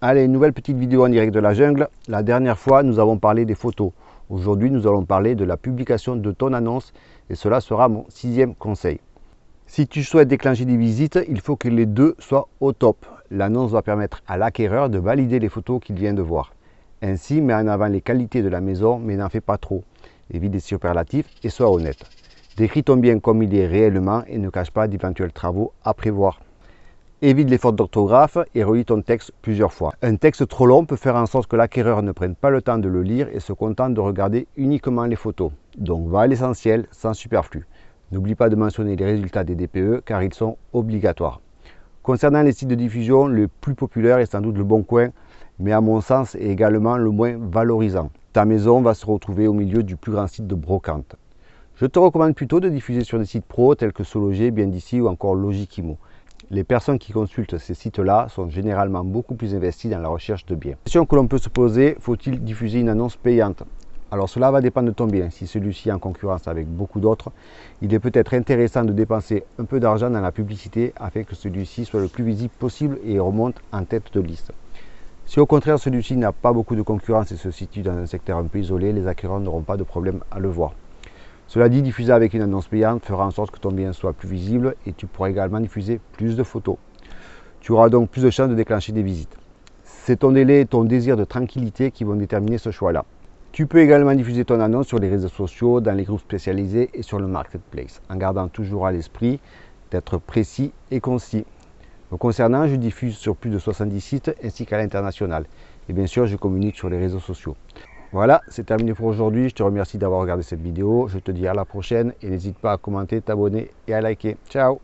Allez, une nouvelle petite vidéo en direct de la jungle. La dernière fois, nous avons parlé des photos. Aujourd'hui, nous allons parler de la publication de ton annonce et cela sera mon 6e conseil. Si tu souhaites déclencher des visites, il faut que les deux soient au top. L'annonce va permettre à l'acquéreur de valider les photos qu'il vient de voir. Ainsi, mets en avant les qualités de la maison, mais n'en fais pas trop. Évite les superlatifs et sois honnête. Décris ton bien comme il est réellement et ne cache pas d'éventuels travaux à prévoir. Évite les fautes d'orthographe et relis ton texte plusieurs fois. Un texte trop long peut faire en sorte que l'acquéreur ne prenne pas le temps de le lire et se contente de regarder uniquement les photos. Donc va à l'essentiel sans superflu. N'oublie pas de mentionner les résultats des DPE car ils sont obligatoires. Concernant les sites de diffusion, le plus populaire est sans doute Le Bon Coin, mais à mon sens est également le moins valorisant. Ta maison va se retrouver au milieu du plus grand site de brocante. Je te recommande plutôt de diffuser sur des sites pro tels que Sologer, Bien d'ici ou encore Logikimo. Les personnes qui consultent ces sites-là sont généralement beaucoup plus investies dans la recherche de biens. La question que l'on peut se poser, faut-il diffuser une annonce payante? Alors cela va dépendre de ton bien. Si celui-ci est en concurrence avec beaucoup d'autres, il est peut-être intéressant de dépenser un peu d'argent dans la publicité afin que celui-ci soit le plus visible possible et remonte en tête de liste. Si au contraire celui-ci n'a pas beaucoup de concurrence et se situe dans un secteur un peu isolé, les acquéreurs n'auront pas de problème à le voir. Cela dit, diffuser avec une annonce payante fera en sorte que ton bien soit plus visible et tu pourras également diffuser plus de photos. Tu auras donc plus de chances de déclencher des visites. C'est ton délai et ton désir de tranquillité qui vont déterminer ce choix-là. Tu peux également diffuser ton annonce sur les réseaux sociaux, dans les groupes spécialisés et sur le marketplace, en gardant toujours à l'esprit d'être précis et concis. Me concernant, je diffuse sur plus de 70 sites ainsi qu'à l'international. Et bien sûr, je communique sur les réseaux sociaux. Voilà, c'est terminé pour aujourd'hui. Je te remercie d'avoir regardé cette vidéo. Je te dis à la prochaine et n'hésite pas à commenter, t'abonner et à liker. Ciao!